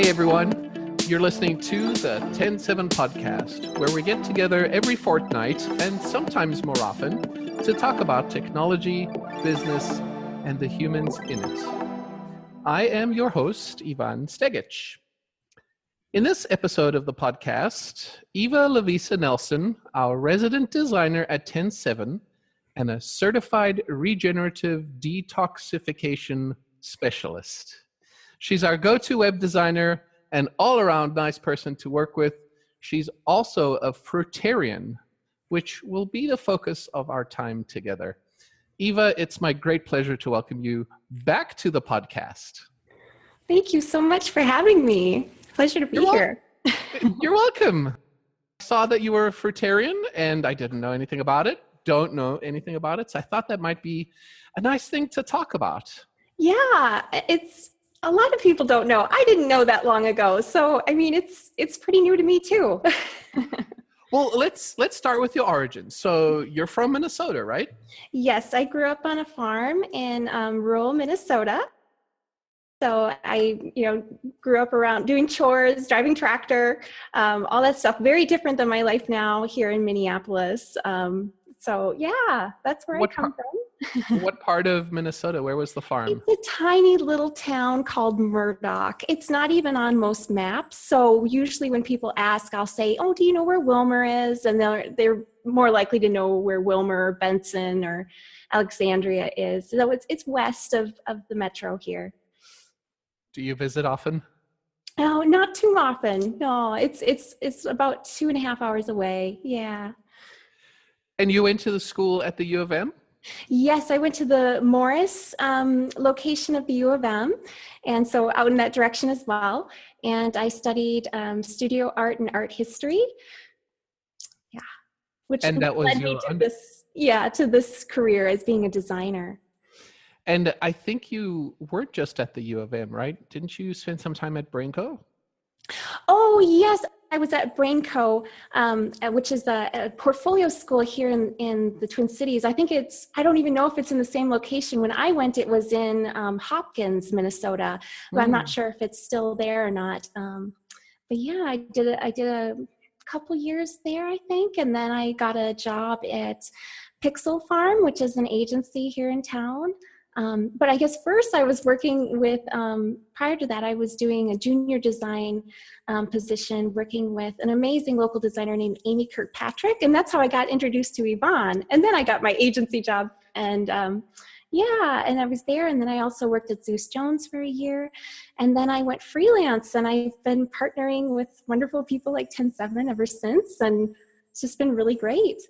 Hey everyone, you're listening to the TEN7 Podcast, where we get together every fortnight and sometimes more often to talk about technology, business, and the humans in it. I am your host, Ivan Stegic. In this episode of the podcast, Eva Lovisa Nelson, our resident designer at TEN7 and a certified regenerative detoxification specialist. She's our go-to web designer and all-around nice person to work with. She's also a Fruitarian, which will be the focus of our time together. Eva, it's my great pleasure to welcome you back to the podcast. Thank you so much for having me. Pleasure to be here. You're welcome. I saw that you were a Fruitarian, and I didn't know anything about it. Don't know anything about it. So I thought that might be a nice thing to talk about. Yeah, it's a lot of people don't know. I didn't know that long ago. So, I mean, it's pretty new to me too. Well, let's start with your origins. So you're from Minnesota, right? Yes, I grew up on a farm in rural Minnesota. So I, grew up around doing chores, driving tractor, all that stuff. Very different than my life now here in Minneapolis. So yeah, that's where I come from. What part of Minnesota? Where was the farm? It's a tiny little town called Murdoch. It's not even on most maps. So usually when people ask, I'll say, "Oh, do you know where Wilmer is?" And they're more likely to know where Wilmer, Benson, or Alexandria is. So it's west of the metro here. Do you visit often? No, not too often. No, it's about 2.5 hours away. Yeah. And you went to the school at the U of M? Yes, I went to the Morris location of the U of M, and so out in that direction as well. And I studied studio art and art history. Yeah, which and that was led me to this career as being a designer. And I think you weren't just at the U of M, right? Didn't you spend some time at Brainco? Oh, yes. I was at Brainco, which is a portfolio school here in the Twin Cities. I don't even know if it's in the same location. When I went, it was in Hopkins, Minnesota. But I'm not sure if it's still there or not. But yeah, I did a couple years there, I think. And then I got a job at Pixel Farm, which is an agency here in town. But I guess first I was working with, prior to that, I was doing a junior design position, working with an amazing local designer named Amy Kirkpatrick. And that's how I got introduced to Yvonne. And then I got my agency job. And and I was there. And then I also worked at Zeus Jones for a year. And then I went freelance. And I've been partnering with wonderful people like TEN7 ever since. And it's just been really great.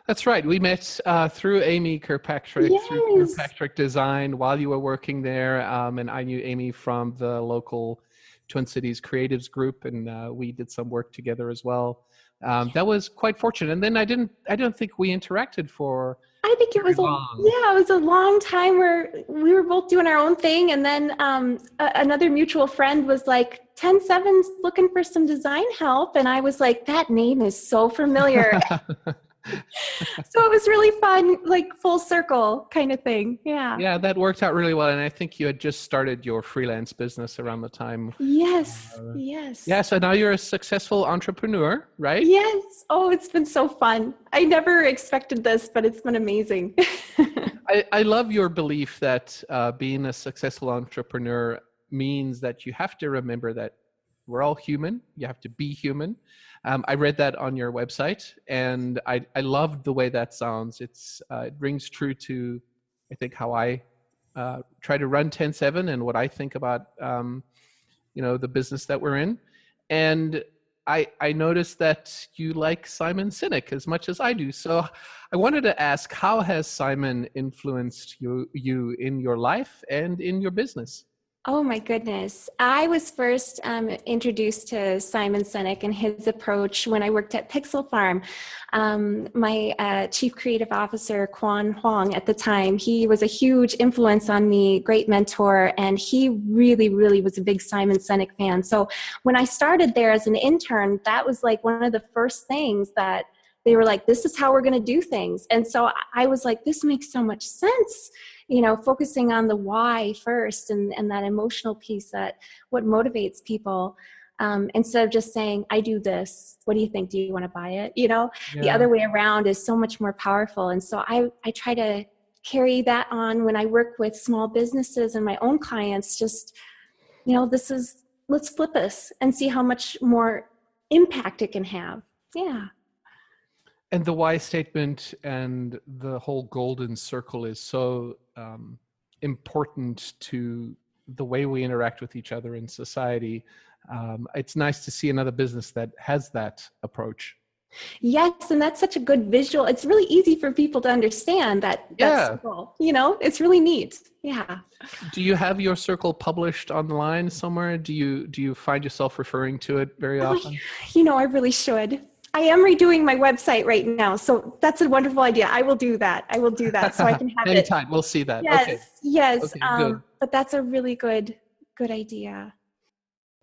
That's right. We met through Amy Kirkpatrick, yes. Through Kirkpatrick Design while you were working there. And I knew Amy from the local Twin Cities Creatives group, and we did some work together as well. That was quite fortunate. And then I don't think we interacted for I think it was it was a long time where we were both doing our own thing. And then another mutual friend was like, TEN7's looking for some design help. And I was like, that name is so familiar. So it was really fun, like full circle kind of thing. Yeah. Yeah, that worked out really well. And I think you had just started your freelance business around the time. Yes. Yes. Yeah. So now you're a successful entrepreneur, right? Yes. Oh, it's been so fun. I never expected this, but it's been amazing. I love your belief that being a successful entrepreneur means that you have to remember that we're all human. You have to be human. I read that on your website, and I loved the way that sounds. It rings true to, I think, how I try to run TEN7 and what I think about, the business that we're in. And I noticed that you like Simon Sinek as much as I do. So I wanted to ask, how has Simon influenced you in your life and in your business? Oh my goodness. I was first introduced to Simon Sinek and his approach when I worked at Pixel Farm. My chief creative officer, Quan Huang, at the time, he was a huge influence on me, great mentor, and he really, really was a big Simon Sinek fan. So when I started there as an intern, that was like one of the first things that they were like, this is how we're going to do things. And so I was like, this makes so much sense, focusing on the why first and that emotional piece, that what motivates people. Instead of just saying, I do this, what do you think? Do you want to buy it? The other way around is so much more powerful. And so I try to carry that on when I work with small businesses and my own clients. Just, let's flip this and see how much more impact it can have. Yeah. And the why statement and the whole golden circle is so important to the way we interact with each other in society. It's nice to see another business that has that approach. Yes, and that's such a good visual. It's really easy for people to understand that circle. It's really neat. Yeah. Do you have your circle published online somewhere? Do you find yourself referring to it very often? I really should. I am redoing my website right now, so that's a wonderful idea. I will do that so I can have it. Anytime, we'll see that. Yes. Okay, good. But that's a really good idea.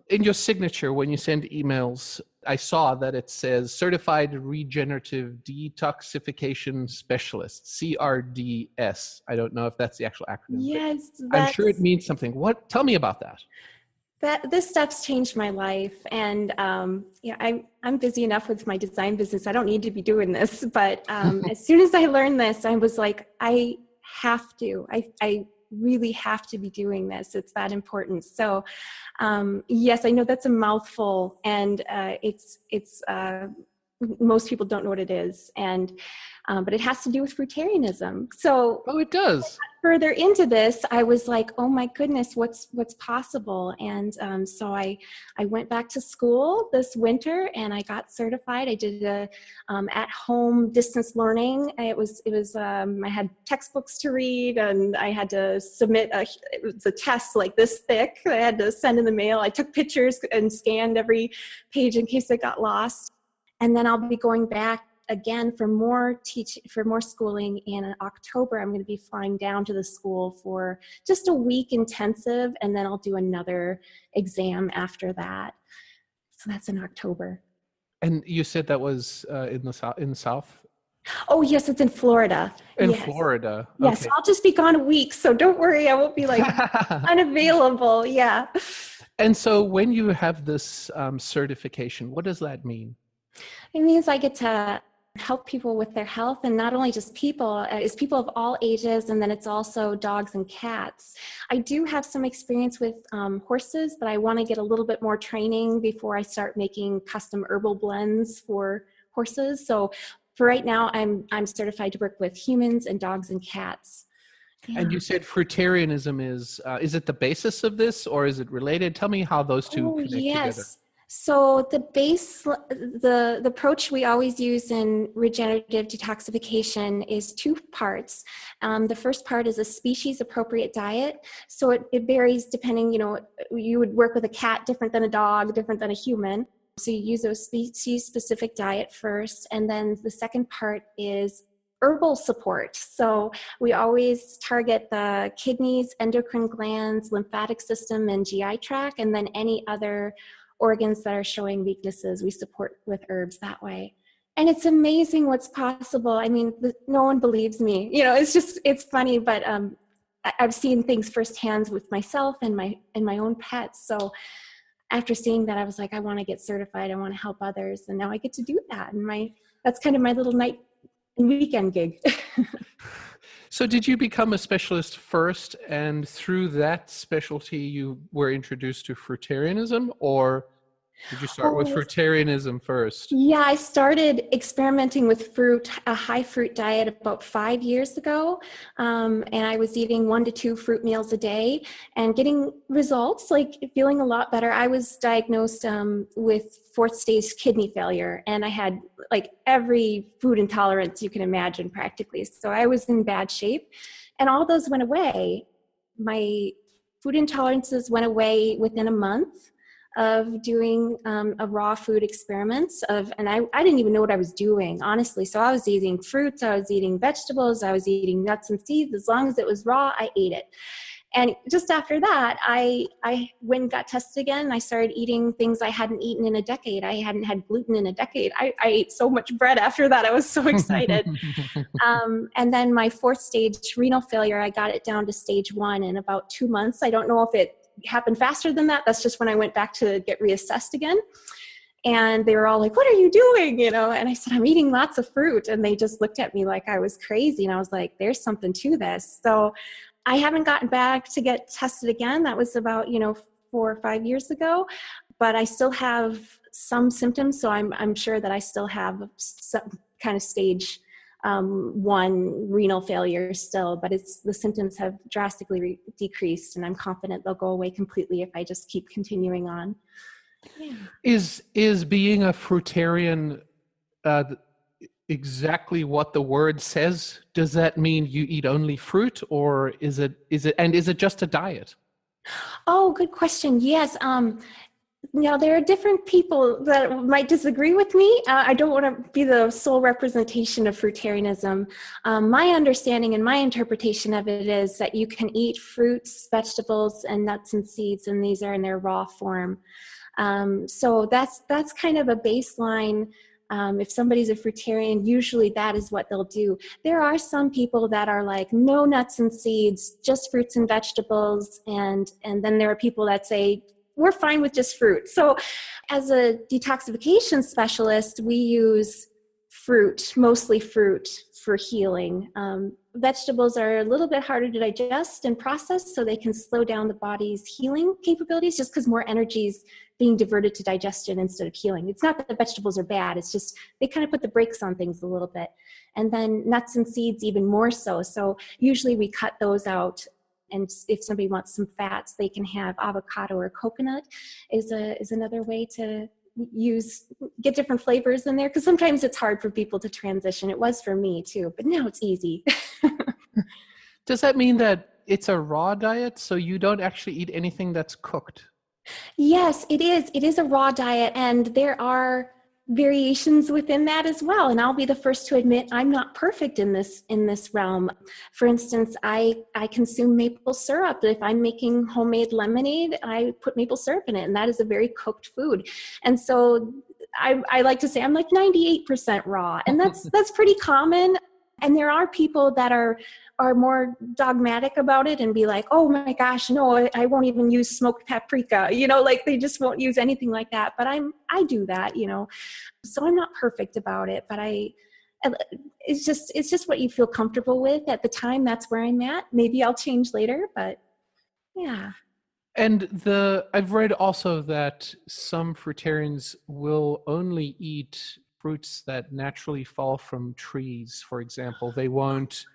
In your signature, when you send emails, I saw that it says Certified Regenerative Detoxification Specialist, CRDES. I don't know if that's the actual acronym. Yes. I'm sure it means something. Tell me about that. This stuff's changed my life. And I'm busy enough with my design business. I don't need to be doing this. But as soon as I learned this, I was like, I have to. I really have to be doing this. It's that important. So yes, I know that's a mouthful, and it's most people don't know what it is, and but it has to do with Fruitarianism. So it does. Further into this, I was like, oh my goodness, what's possible? And so I went back to school this winter and I got certified. I did a at-home distance learning. It was I had textbooks to read, and I had to submit it was a test like this thick that I had to send in the mail. I took pictures and scanned every page in case it got lost. And then I'll be going back again for more schooling in October. I'm going to be flying down to the school for just a week intensive, and then I'll do another exam after that. So that's in October. And you said that was in the South? Oh yes, it's in Florida. Florida. Yes, okay. I'll just be gone a week, so don't worry, I won't be like unavailable. Yeah. And so when you have this certification, what does that mean? It means I get to help people with their health, and not only just people, it's people of all ages, and then it's also dogs and cats. I do have some experience with horses, but I want to get a little bit more training before I start making custom herbal blends for horses. So for right now, I'm certified to work with humans and dogs and cats. Yeah. And you said Fruitarianism is it the basis of this, or is it related? Tell me how those two connect together. So the approach we always use in regenerative detoxification is two parts. The first part is a species appropriate diet. So it varies depending, you would work with a cat different than a dog, different than a human. So you use a species specific diet first. And then the second part is herbal support. So we always target the kidneys, endocrine glands, lymphatic system, and GI tract, and then any other organs that are showing weaknesses, we support with herbs that way. And it's amazing what's possible. I mean, no one believes me. It's funny, but I've seen things firsthand with myself and my own pets. So after seeing that, I was like, I want to get certified. I want to help others. And now I get to do that. And that's kind of my little night and weekend gig. So did you become a specialist first, and through that specialty you were introduced to Fruitarianism, or did you start with Fruitarianism first? Yeah, I started experimenting with a high fruit diet about 5 years ago. And I was eating 1 to 2 fruit meals a day and getting results, like feeling a lot better. I was diagnosed with 4th stage kidney failure, and I had like every food intolerance you can imagine practically. So I was in bad shape, and all those went away. My food intolerances went away within a month of doing a raw food experiments and I didn't even know what I was doing, honestly. So I was eating fruits, I was eating vegetables, I was eating nuts and seeds. As long as it was raw, I ate it. And just after that, I went and got tested again. I started eating things I hadn't eaten in a decade. I hadn't had gluten in a decade. I ate so much bread after that. I was so excited. And then my 4th stage renal failure, I got it down to stage 1 in about 2 months. I don't know if it happened faster than that. That's just when I went back to get reassessed again. And they were all like, what are you doing? And I said, I'm eating lots of fruit. And they just looked at me like I was crazy. And I was like, there's something to this. So I haven't gotten back to get tested again. That was about, 4 or 5 years ago, but I still have some symptoms. So I'm sure that I still have some kind of stage 1 renal failure still, but the symptoms have drastically decreased, and I'm confident they'll go away completely if I just keep continuing on. Yeah. Is being a fruitarian exactly what the word says? Does that mean you eat only fruit, or is it just a diet? Oh, good question. Yes. There are different people that might disagree with me. I don't want to be the sole representation of fruitarianism. My understanding and my interpretation of it is that you can eat fruits, vegetables, and nuts and seeds, and these are in their raw form. So that's kind of a baseline. If somebody's a fruitarian, usually that is what they'll do. There are some people that are like, no nuts and seeds, just fruits and vegetables. And then there are people that say, we're fine with just fruit. So as a detoxification specialist, we use fruit, mostly fruit, for healing. Vegetables are a little bit harder to digest and process, so they can slow down the body's healing capabilities just because more energy is being diverted to digestion instead of healing. It's not that the vegetables are bad, it's just they kind of put the brakes on things a little bit. And then nuts and seeds even more so. So usually we cut those out. And if somebody wants some fats, they can have avocado or coconut is another way to get different flavors in there, because sometimes it's hard for people to transition. It was for me too, but now it's easy. Does that mean that it's a raw diet, so you don't actually eat anything that's cooked? Yes, it is. It is a raw diet, and there are variations within that as well. And I'll be the first to admit I'm not perfect in this realm. For instance, I consume maple syrup. If I'm making homemade lemonade, I put maple syrup in it, and that is a very cooked food. And so I like to say I'm like 98% raw, and that's pretty common. And there are people that are more dogmatic about it and be like, oh my gosh, no, I won't even use smoked paprika, like they just won't use anything like that. But I do that, so I'm not perfect about it, but it's just what you feel comfortable with at the time. That's where I'm at. Maybe I'll change later, but yeah. And I've read also that some fruitarians will only eat fruits that naturally fall from trees, for example. They won't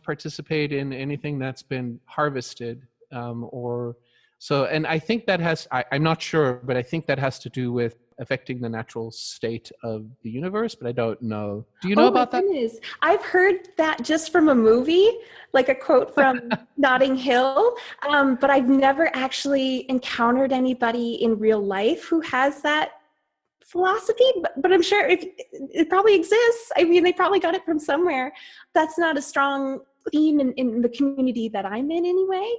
participate in anything that's been harvested, and I think that I'm not sure, but I think that has to do with affecting the natural state of the universe, but I don't know. Do you know about that? Goodness. I've heard that just from a movie, like a quote from Notting Hill, but I've never actually encountered anybody in real life who has that philosophy, but I'm sure it probably exists. I mean, they probably got it from somewhere. That's not a strong theme in the community that I'm in anyway.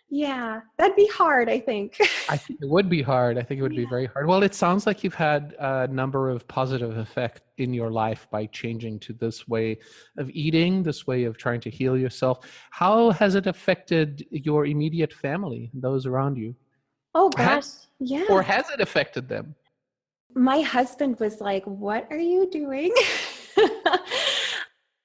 Yeah, that'd be hard, I think. I think it would be hard. I think it would be very hard. Well, it sounds like you've had a number of positive effects in your life by changing to this way of eating, this way of trying to heal yourself. How has it affected your immediate family, those around you? Oh, gosh. Yeah. Or has it affected them? My husband was like, what are you doing?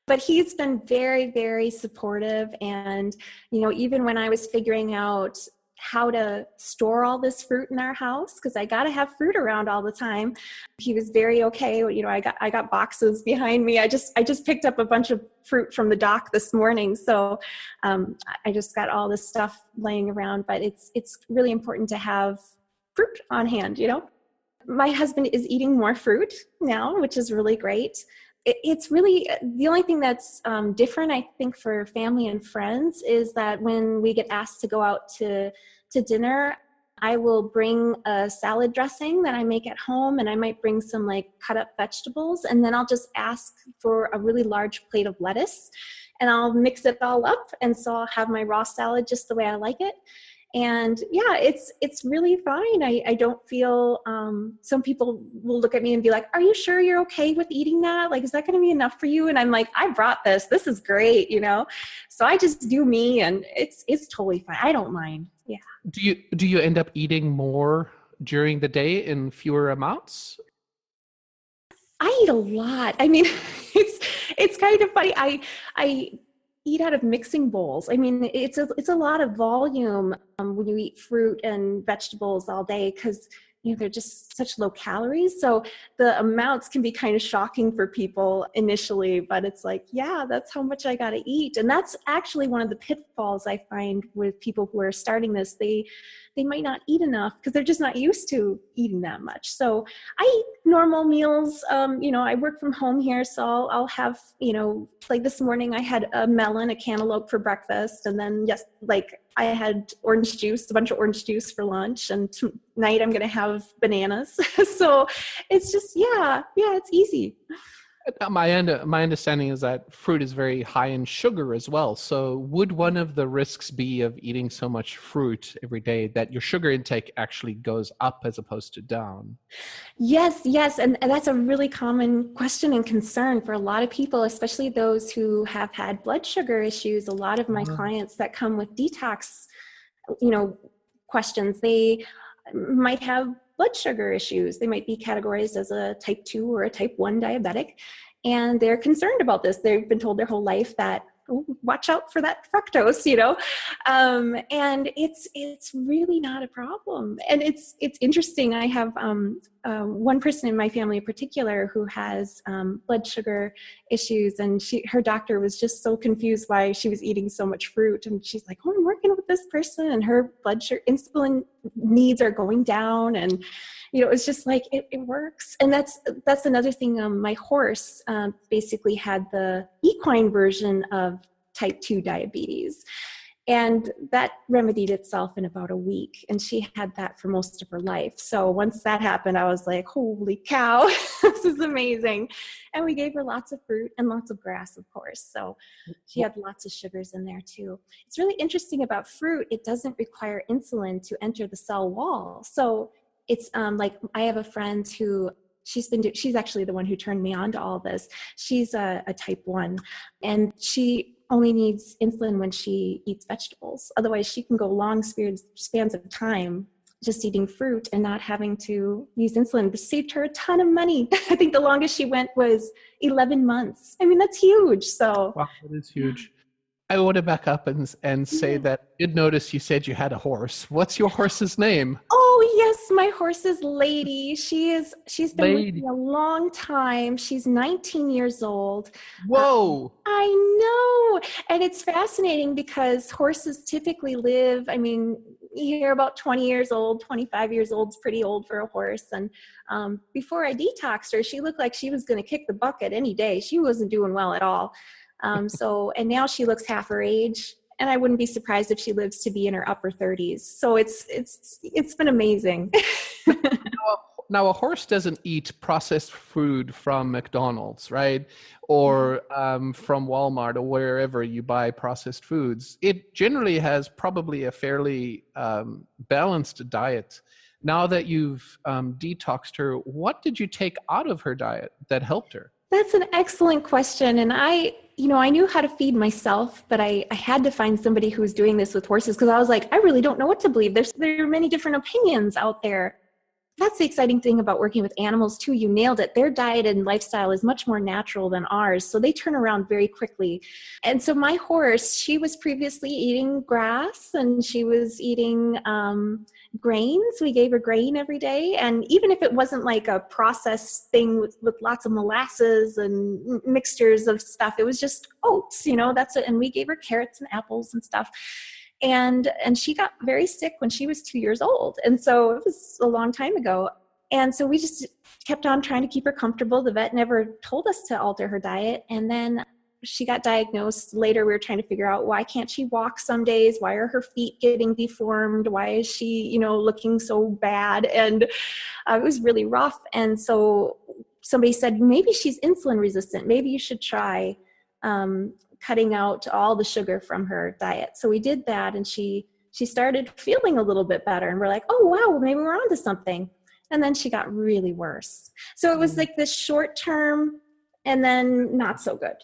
But he's been very, very supportive. And, even when I was figuring out how to store all this fruit in our house, because I got to have fruit around all the time, he was very okay. I got boxes behind me. I just picked up a bunch of fruit from the dock this morning. So I just got all this stuff laying around, but it's really important to have fruit on hand, My husband is eating more fruit now, which is really great. It's really the only thing that's different, I think, for family and friends is that when we get asked to go out to dinner, I will bring a salad dressing that I make at home, and I might bring some like cut up vegetables, and then I'll just ask for a really large plate of lettuce, and I'll mix it all up. And so I'll have my raw salad just the way I like it. And yeah, it's really fine. I don't feel, some people will look at me and be like, are you sure you're okay with eating that? Like, is that going to be enough for you? And I'm like, I brought this. This is great, you know? So I just do me, and it's totally fine. I don't mind. Yeah. Do you end up eating more during the day in fewer amounts? I eat a lot. I mean, it's kind of funny. I eat out of mixing bowls. I mean, it's a lot of volume when you eat fruit and vegetables all day, because you know they're just such low calories. So the amounts can be kind of shocking for people initially, but it's like, yeah, that's how much I got to eat. And that's actually one of the pitfalls I find with people who are starting this. They might not eat enough because they're just not used to eating that much. So I eat normal meals. You know, I work from home here, so I'll have, you know, like this morning I had a melon, a cantaloupe for breakfast, and then I had orange juice, a bunch of orange juice for lunch, and tonight I'm going to have bananas. So it's just, yeah, it's easy. My understanding is that fruit is very high in sugar as well. So would one of the risks be of eating so much fruit every day that your sugar intake actually goes up as opposed to down? Yes. And that's a really common question and concern for a lot of people, especially those who have had blood sugar issues. A lot of my clients that come with detox, you know, questions, they might have blood sugar issues. They might be categorized as a type 2 or a type 1 diabetic, and they're concerned about this. They've been told their whole life that, oh, watch out for that fructose, you know, and it's really not a problem. And it's interesting. I have one person in my family in particular who has blood sugar issues, and her doctor was just so confused why she was eating so much fruit. And she's like, oh, I'm working with this person, and her blood sugar insulin needs are going down, and you know, it's just like it works. And that's another thing. My horse basically had the equine version of type 2 diabetes, and that remedied itself in about a week, and she had that for most of her life. So once that happened, I was like, holy cow, this is amazing. And we gave her lots of fruit and lots of grass, of course. So she had lots of sugars in there too. It's really interesting about fruit. It doesn't require insulin to enter the cell wall. So it's like, I have a friend who she's actually the one who turned me on to all this. She's a type 1, and she only needs insulin when she eats vegetables. Otherwise, she can go long spans of time just eating fruit and not having to use insulin. It saved her a ton of money. I think the longest she went was 11 months. I mean, that's huge. So wow, that is huge. I want to back up and say that I did notice you said you had a horse. What's your horse's name? Oh yes, my horse is Lady. She's been with me a long time. She's 19 years old. Whoa. I know. And it's fascinating because horses typically live, I mean, you hear about 20 years old, 25 years old is pretty old for a horse. And before I detoxed her, she looked like she was going to kick the bucket any day. She wasn't doing well at all. And now she looks half her age, and I wouldn't be surprised if she lives to be in her upper 30s. So it's been amazing. Now, a horse doesn't eat processed food from McDonald's, right? Or from Walmart or wherever you buy processed foods. It generally has probably a fairly balanced diet. Now that you've detoxed her, what did you take out of her diet that helped her? That's an excellent question. And I knew how to feed myself, but I had to find somebody who was doing this with horses, because I was like, I really don't know what to believe. There are many different opinions out there. That's the exciting thing about working with animals too. You nailed it. Their diet and lifestyle is much more natural than ours. So they turn around very quickly. And so my horse, she was previously eating grass, and she was eating grains. We gave her grain every day. And even if it wasn't like a processed thing with lots of molasses and mixtures of stuff, it was just oats, that's it. And we gave her carrots and apples and stuff. And she got very sick when she was 2 years old. And so it was a long time ago. And so we just kept on trying to keep her comfortable. The vet never told us to alter her diet. And then she got diagnosed later, we were trying to figure out, why can't she walk some days? Why are her feet getting deformed? Why is she, looking so bad? And it was really rough. And so somebody said, maybe she's insulin resistant. Maybe you should try cutting out all the sugar from her diet. So we did that, and she started feeling a little bit better, and we're like, oh wow, well, maybe we're onto something. And then she got really worse. So it was like this short term and then not so good.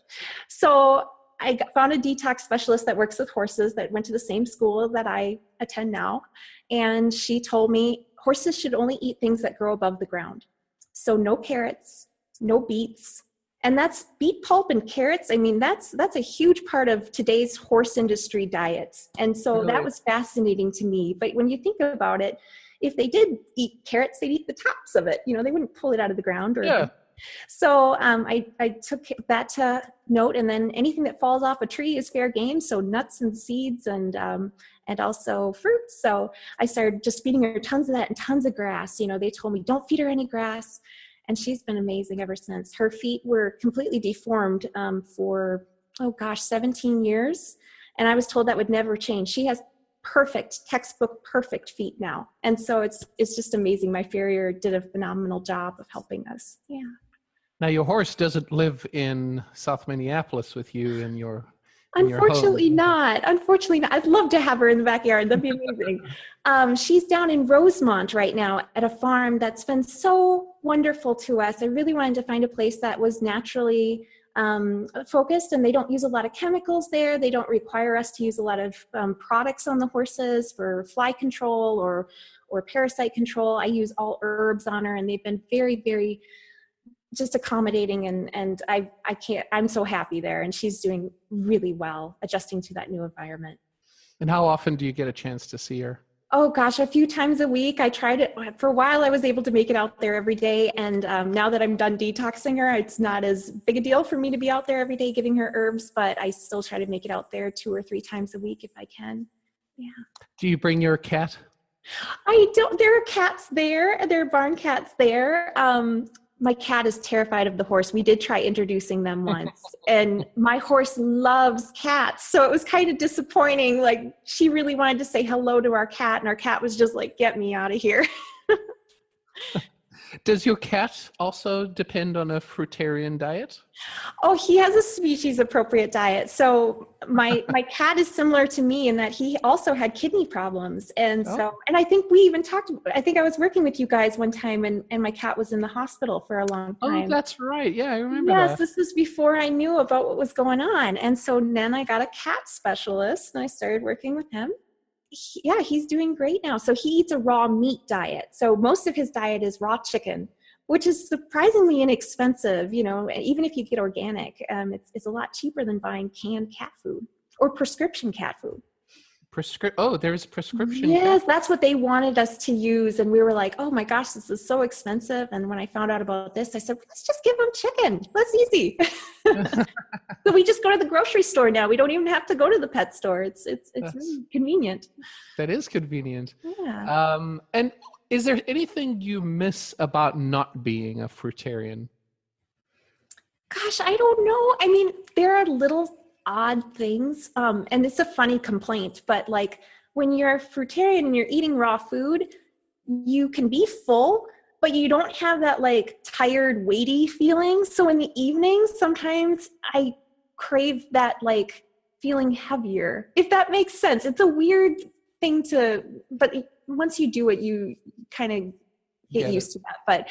So I found a detox specialist that works with horses that went to the same school that I attend now. And she told me horses should only eat things that grow above the ground. So no carrots, no beets. And that's beet pulp and carrots. I mean, that's a huge part of today's horse industry diet. And so Really? that was fascinating to me. But when you think about it, if they did eat carrots, they'd eat the tops of it. They wouldn't pull it out of the ground. So I took that to note, and then anything that falls off a tree is fair game. So nuts and seeds and also fruits. So I started just feeding her tons of that and tons of grass. They told me, don't feed her any grass. And she's been amazing ever since. Her feet were completely deformed for, 17 years. And I was told that would never change. She has textbook perfect feet now. And so it's just amazing. My farrier did a phenomenal job of helping us. Yeah. Now your horse doesn't live in South Minneapolis with you in your Unfortunately not. I'd love to have her in the backyard. That'd be amazing. She's down in Rosemont right now at a farm that's been so wonderful to us. I really wanted to find a place that was naturally focused, and they don't use a lot of chemicals there. They don't require us to use a lot of products on the horses for fly control or parasite control. I use all herbs on her, and they've been very, very just accommodating, and I'm so happy there, and she's doing really well adjusting to that new environment. And how often do you get a chance to see her? Oh gosh, a few times a week. I tried it for a while. I was able to make it out there every day. And now that I'm done detoxing her, it's not as big a deal for me to be out there every day giving her herbs, but I still try to make it out there 2 or 3 times a week if I can. Yeah. Do you bring your cat? I don't. There are cats there. There are barn cats there. My cat is terrified of the horse. We did try introducing them once, and my horse loves cats. So it was kind of disappointing. Like, she really wanted to say hello to our cat, and our cat was just like, get me out of here. Does your cat also depend on a fruitarian diet? Oh, he has a species appropriate diet. So my cat is similar to me in that he also had kidney problems. And and I think we even I think I was working with you guys one time, and my cat was in the hospital for a long time. Oh, that's right. Yeah, I remember that. Yes, this was before I knew about what was going on. And so then I got a cat specialist, and I started working with him. He's doing great now. So he eats a raw meat diet. So most of his diet is raw chicken, which is surprisingly inexpensive. Even if you get organic, it's a lot cheaper than buying canned cat food or prescription cat food. There's prescription. Yes, that's what they wanted us to use. And we were like, oh my gosh, this is so expensive. And when I found out about this, I said, let's just give them chicken. That's easy. So we just go to the grocery store now. We don't even have to go to the pet store. It's really convenient. That is convenient. Yeah. And is there anything you miss about not being a fruitarian? Gosh, I don't know. I mean, there are little odd things. And it's a funny complaint, but like when you're a fruitarian and you're eating raw food, you can be full, but you don't have that like tired, weighty feeling. So in the evening, sometimes I crave that like feeling heavier, if that makes sense. It's a weird thing but once you do it, you kind of get used to that. But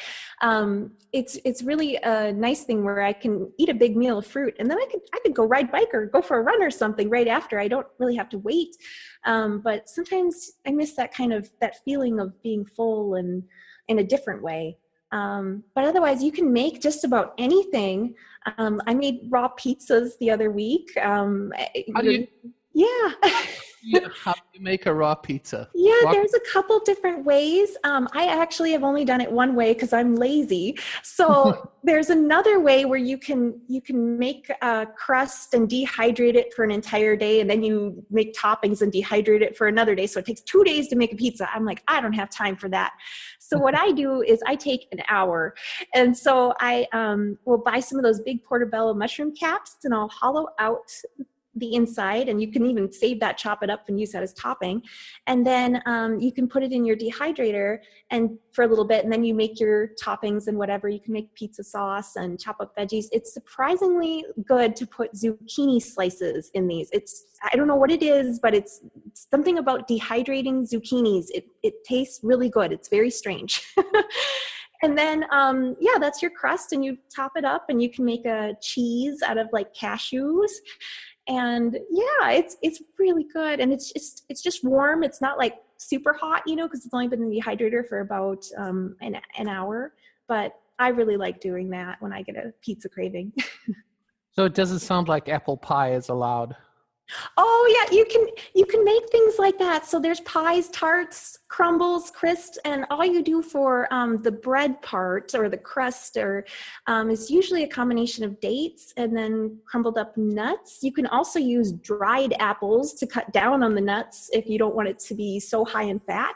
it's really a nice thing where I can eat a big meal of fruit, and then I could go ride bike or go for a run or something right after. I don't really have to wait. But sometimes I miss that feeling of being full and in a different way. But otherwise, you can make just about anything. I made raw pizzas the other week. Yeah. How do you make a raw pizza? Yeah, there's a couple different ways. I actually have only done it one way because I'm lazy. So there's another way where you can make a crust and dehydrate it for an entire day, and then you make toppings and dehydrate it for another day. So it takes 2 days to make a pizza. I'm like, I don't have time for that. So what I do is I take an hour, and so I will buy some of those big portobello mushroom caps, and I'll hollow out the inside, and you can even save that, chop it up and use that as topping. And then you can put it in your dehydrator and for a little bit, and then you make your toppings and whatever. You can make pizza sauce and chop up veggies. It's surprisingly good to put zucchini slices in these. I don't know what it is, but it's something about dehydrating zucchinis. It tastes really good. It's very strange. And then, that's your crust, and you top it up, and you can make a cheese out of like cashews. And yeah, it's really good. And it's just warm. It's not like super hot, because it's only been in the dehydrator for about an hour. But I really like doing that when I get a pizza craving. So it doesn't sound like apple pie is allowed. Oh yeah, you can make things like that. So there's pies, tarts, crumbles, crisps, and all you do for the bread part or the crust is usually a combination of dates and then crumbled up nuts. You can also use dried apples to cut down on the nuts if you don't want it to be so high in fat.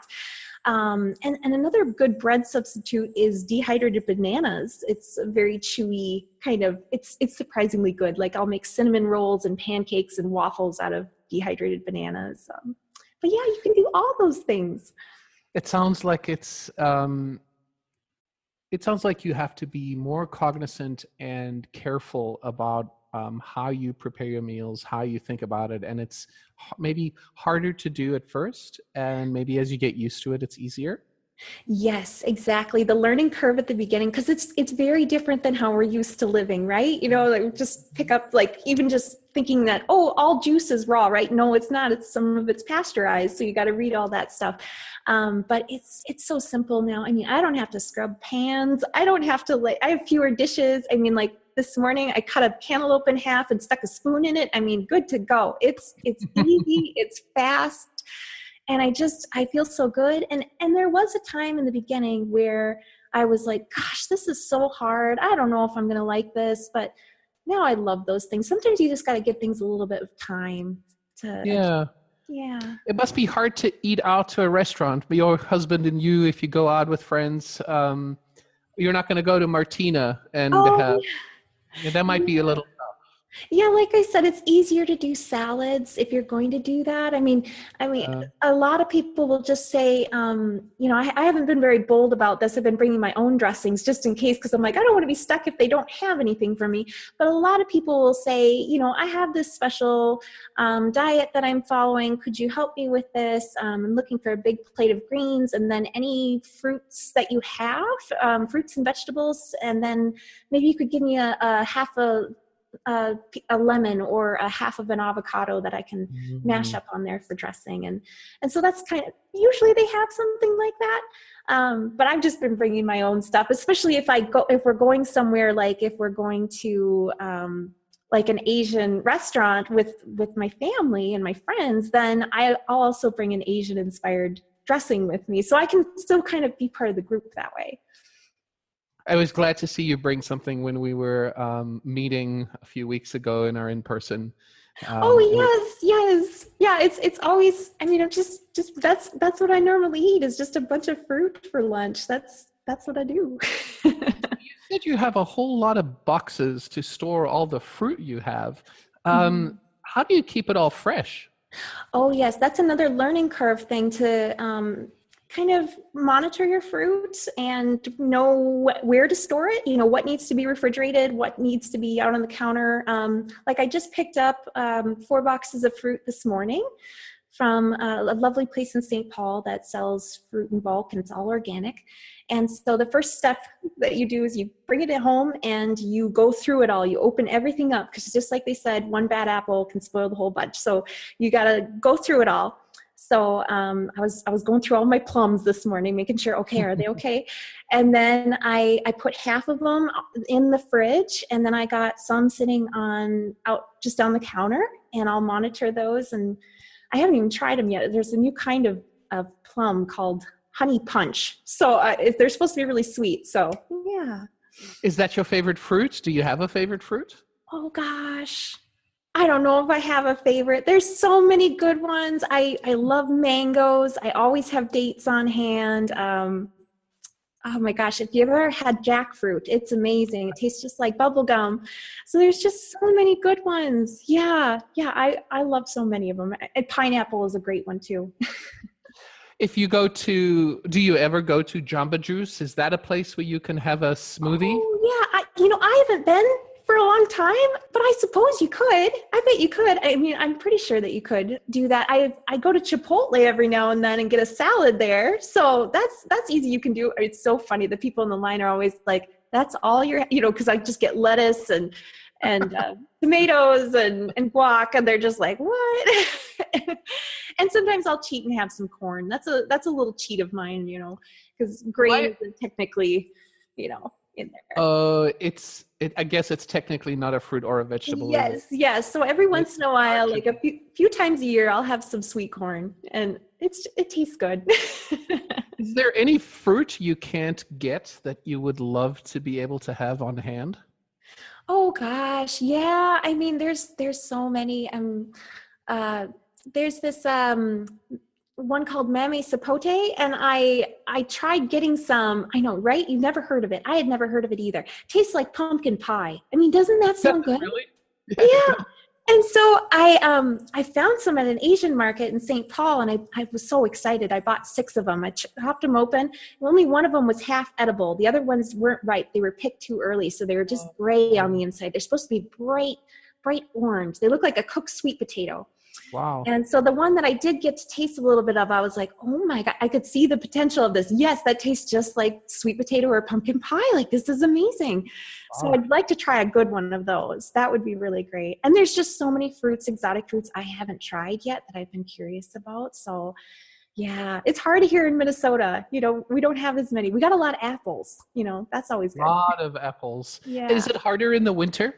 And another good bread substitute is dehydrated bananas. It's a very chewy kind of, it's surprisingly good. Like I'll make cinnamon rolls and pancakes and waffles out of dehydrated bananas. But yeah, you can do all those things. It sounds like it sounds like you have to be more cognizant and careful about how you prepare your meals, how you think about it. And it's maybe harder to do at first. And maybe as you get used to it, it's easier. Yes, exactly. The learning curve at the beginning, because it's very different than how we're used to living, right? Like just pick up, like even just thinking that, oh, all juice is raw, right? No, it's not. It's some of it's pasteurized. So you got to read all that stuff. But it's so simple now. I mean, I don't have to scrub pans. I don't have to I have fewer dishes. I mean, like this morning I cut a cantaloupe in half and stuck a spoon in it. I mean, good to go. It's easy. It's fast. And I feel so good. And there was a time in the beginning where I was like, gosh, this is so hard. I don't know if I'm going to like this, but now I love those things. Sometimes you just got to give things a little bit of time to. Yeah. Yeah. It must be hard to eat out to a restaurant. Your husband and you, if you go out with friends, you're not going to go to Martina and that might be a little. Yeah, like I said, it's easier to do salads if you're going to do that. I mean, a lot of people will just say, I haven't been very bold about this. I've been bringing my own dressings just in case, because I'm like, I don't want to be stuck if they don't have anything for me. But a lot of people will say, I have this special diet that I'm following. Could you help me with this? I'm looking for a big plate of greens, and then any fruits that you have, fruits and vegetables, and then maybe you could give me a half a lemon or a half of an avocado that I can mash up on there for dressing. And so that's usually they have something like that. But I've just been bringing my own stuff, especially if we're going somewhere, like if we're going to, like an Asian restaurant with my family and my friends, then I'll also bring an Asian inspired dressing with me. So I can still kind of be part of the group that way. I was glad to see you bring something when we were meeting a few weeks ago in our in-person. Yes. Yeah, it's always, I mean, I'm just that's what I normally eat, is just a bunch of fruit for lunch. That's what I do. You said you have a whole lot of boxes to store all the fruit you have. How do you keep it all fresh? Oh, yes. That's another learning curve thing, to kind of monitor your fruit and know where to store it, what needs to be refrigerated, what needs to be out on the counter. Like I just picked up 4 boxes of fruit this morning from a lovely place in St. Paul that sells fruit in bulk, and it's all organic. And so the first step that you do is you bring it at home and you go through it all. You open everything up, because just like they said, one bad apple can spoil the whole bunch. So you got to go through it all. So I was going through all my plums this morning, making sure, okay, are they okay? And then I put half of them in the fridge, and then I got some sitting out just on the counter, and I'll monitor those. And I haven't even tried them yet. There's a new kind of plum called honey punch. So they're supposed to be really sweet. So yeah. Is that your favorite fruit? Do you have a favorite fruit? Oh gosh. I don't know if I have a favorite. There's so many good ones. I love mangoes. I always have dates on hand. Oh my gosh, if you ever had jackfruit, it's amazing. It tastes just like bubble gum. So there's just so many good ones. Yeah, I love so many of them. And pineapple is a great one too. Do you ever go to Jamba Juice? Is that a place where you can have a smoothie? Oh yeah, I haven't been for a long time, but I suppose you could. I bet you could. I mean, I'm pretty sure that you could do that. I go to Chipotle every now and then and get a salad there. So that's easy. You can do. It's so funny. The people in the line are always like, that's all because I just get lettuce and tomatoes and guac, and they're just like, what? And sometimes I'll cheat and have some corn. That's a little cheat of mine, because grain isn't technically, in there. I guess it's technically not a fruit or a vegetable. Yes. So every once in a while, like a few times a year, I'll have some sweet corn, and it tastes good. Is there any fruit you can't get that you would love to be able to have on hand? Oh gosh, yeah. I mean, there's so many. There's this one called Mame Sapote, and I tried getting some. I know, right? You've never heard of it. I had never heard of it either. Tastes like pumpkin pie. I mean, doesn't that sound good? Really? Yeah. And so I found some at an Asian market in St. Paul, and I was so excited. I bought 6 of them. I chopped them open. And only one of them was half edible. The other ones weren't ripe. They were picked too early, so they were just gray on the inside. They're supposed to be bright orange. They look like a cooked sweet potato. Wow. And so the one that I did get to taste a little bit of, I was like, oh my God, I could see the potential of this. Yes, that tastes just like sweet potato or pumpkin pie. Like, this is amazing. Wow. So I'd like to try a good one of those. That would be really great. And there's just so many fruits, exotic fruits I haven't tried yet that I've been curious about. So yeah, it's hard here in Minnesota. We don't have as many. We got a lot of apples. That's always good. A lot of apples. Yeah. Is it harder in the winter?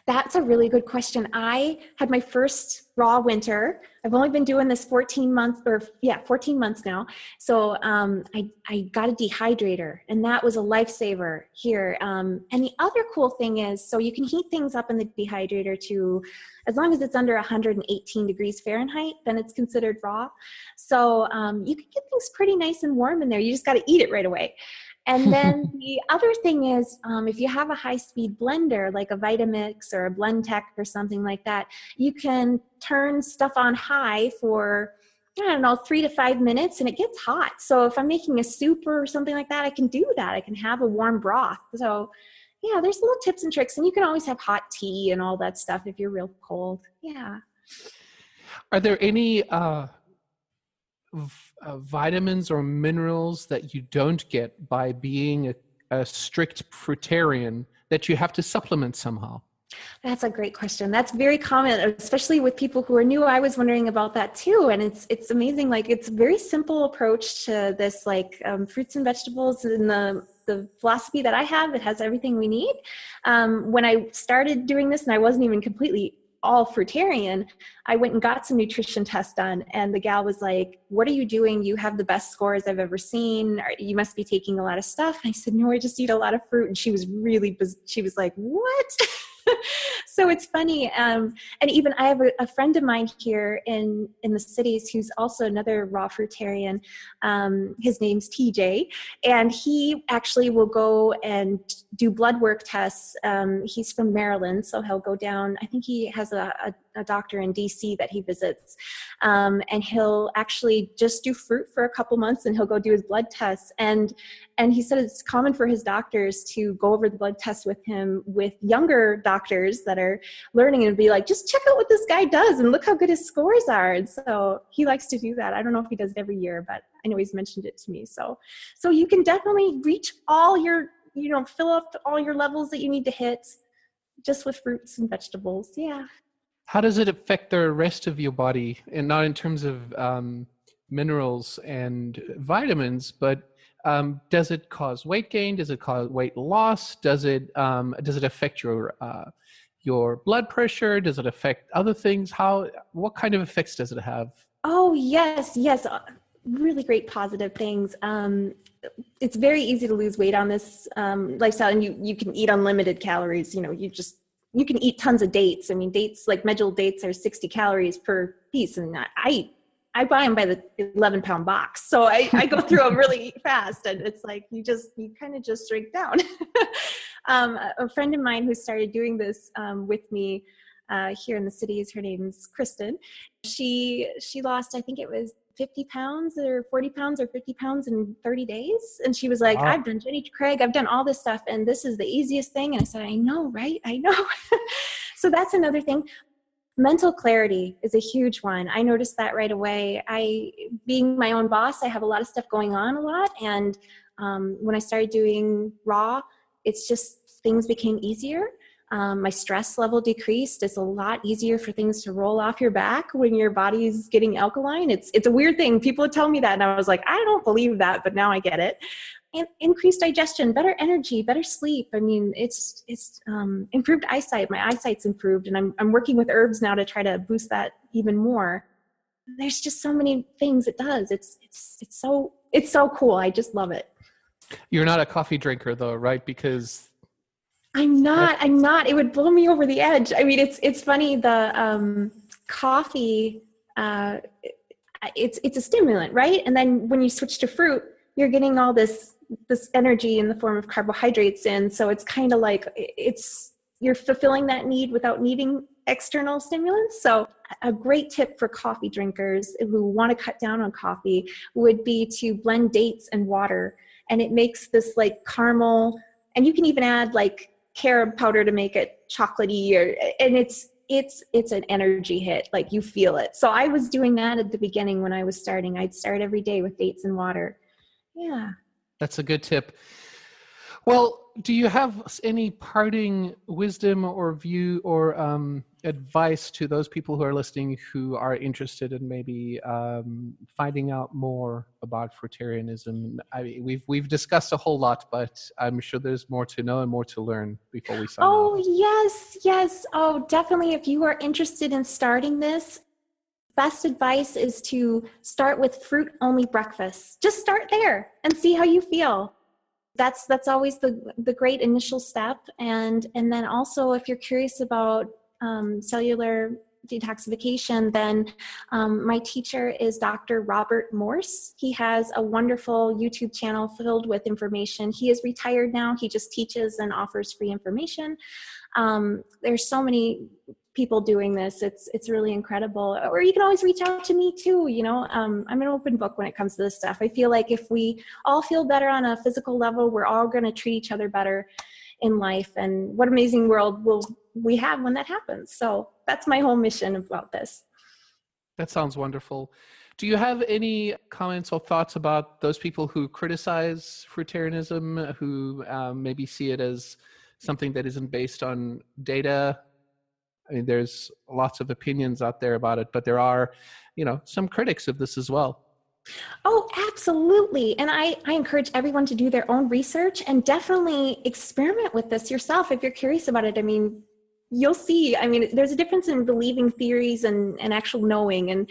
That's a really good question. I had my first raw winter. I've only been doing this 14 months now. So I got a dehydrator, and that was a lifesaver here. And the other cool thing is, so you can heat things up in the dehydrator to, as long as it's under 118 degrees Fahrenheit, then it's considered raw. So you can get things pretty nice and warm in there. You just got to eat it right away. And then the other thing is, if you have a high-speed blender, like a Vitamix or a Blendtec or something like that, you can turn stuff on high for, 3 to 5 minutes, and it gets hot. So if I'm making a soup or something like that, I can do that. I can have a warm broth. So yeah, there's little tips and tricks, and you can always have hot tea and all that stuff if you're real cold. Yeah. Are there any vitamins or minerals that you don't get by being a strict fruitarian that you have to supplement somehow? That's a great question. That's very common, especially with people who are new. I was wondering about that too. And it's amazing. Like, it's a very simple approach to this, like fruits and vegetables, and the philosophy that I have, it has everything we need. When I started doing this, and I wasn't even completely all fruitarian, I went and got some nutrition tests done, and the gal was like, what are you doing? You have the best scores I've ever seen. You must be taking a lot of stuff. And I said, no, I just eat a lot of fruit. And she was like, what? So it's funny. And even I have a friend of mine here in the cities who's also another raw fruitarian. His name's TJ, and he actually will go and do blood work tests. He's from Maryland, so he'll go down. I think he has a doctor in DC that he visits, and he'll actually just do fruit for a couple months, and he'll go do his blood tests. And he said it's common for his doctors to go over the blood test with him with younger doctors that are learning, and be like, just check out what this guy does and look how good his scores are. And so he likes to do that. I don't know if he does it every year, but I know he's mentioned it to me. So you can definitely reach all your, fill up all your levels that you need to hit just with fruits and vegetables. Yeah. How does it affect the rest of your body? And not in terms of minerals and vitamins, but does it cause weight gain? Does it cause weight loss? Does it affect your blood pressure? Does it affect other things? What kind of effects does it have? Oh, yes. Really great positive things. It's very easy to lose weight on this lifestyle, and you can eat unlimited calories. You can eat tons of dates. I mean, dates, like medjool dates, are 60 calories per piece, and I buy them by the 11-pound box. So I go through them really fast, and it's like you kind of just shrink down. A friend of mine who started doing this with me here in the cities, her name's Kristen. She lost, I think it was 50 pounds or 40 pounds or 50 pounds in 30 days. And she was like, wow. I've done Jenny Craig, I've done all this stuff, and this is the easiest thing. And I said, I know, right? I know. So that's another thing. Mental clarity is a huge one. I noticed that right away. Being my own boss, I have a lot of stuff going on a lot. And when I started doing raw, it's just things became easier. My stress level decreased. It's a lot easier for things to roll off your back when your body's getting alkaline. It's a weird thing. People tell me that, and I was like, I don't believe that, but now I get it. And increased digestion, better energy, better sleep. I mean, it's improved eyesight. My eyesight's improved, and I'm working with herbs now to try to boost that even more. There's just so many things it does. It's so cool. I just love it. You're not a coffee drinker though, right? Because I'm not. It would blow me over the edge. I mean, it's funny. The coffee, it's a stimulant, right? And then when you switch to fruit, you're getting all this energy in the form of carbohydrates in. So it's kind of like you're fulfilling that need without needing external stimulants. So a great tip for coffee drinkers who want to cut down on coffee would be to blend dates and water, and it makes this like caramel. And you can even add like carob powder to make it chocolatey, and it's an energy hit. Like you feel it. So I was doing that at the beginning when I was starting. I'd start every day with dates and water. Yeah. That's a good tip. Well, do you have any parting wisdom or view or advice to those people who are listening who are interested in maybe finding out more about Fruitarianism? I mean, we've discussed a whole lot, but I'm sure there's more to know and more to learn before we sign off. Oh, yes. Oh, definitely. If you are interested in starting this, best advice is to start with fruit-only breakfast. Just start there and see how you feel. That's always the great initial step. And then also, if you're curious about cellular detoxification, then my teacher is Dr. Robert Morse. He has a wonderful YouTube channel filled with information. He is retired now. He just teaches and offers free information. There's so many people doing this. It's really incredible. Or you can always reach out to me too. I'm an open book when it comes to this stuff. I feel like if we all feel better on a physical level, we're all going to treat each other better in life. And what amazing world will we have when that happens? So that's my whole mission about this. That sounds wonderful. Do you have any comments or thoughts about those people who criticize Fruitarianism, who maybe see it as something that isn't based on data? I mean, there's lots of opinions out there about it, but there are, some critics of this as well. Oh, absolutely. And I encourage everyone to do their own research and definitely experiment with this yourself if you're curious about it. I mean, you'll see. I mean, there's a difference in believing theories and actual knowing. And,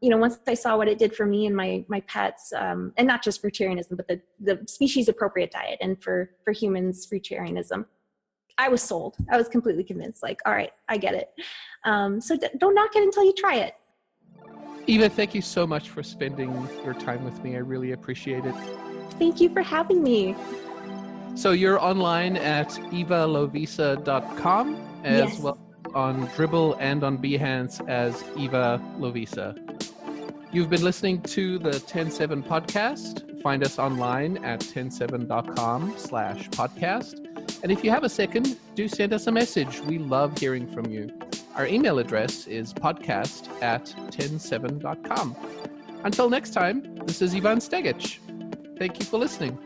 once I saw what it did for me and my pets, and not just Fruitarianism, but the species appropriate diet, and for humans, Fruitarianism, I was sold. I was completely convinced, like, all right, I get it. So don't knock it until you try it. Eva, thank you so much for spending your time with me. I really appreciate it. Thank you for having me. So you're online at evalovisa.com as Yes. well on Dribble and on Behance as Eva Lovisa. You've been listening to the TEN7 Podcast. Find us online at ten7.com/podcast. And if you have a second, do send us a message. We love hearing from you. Our email address is podcast@ten7.com. Until next time, this is Ivan Stegic. Thank you for listening.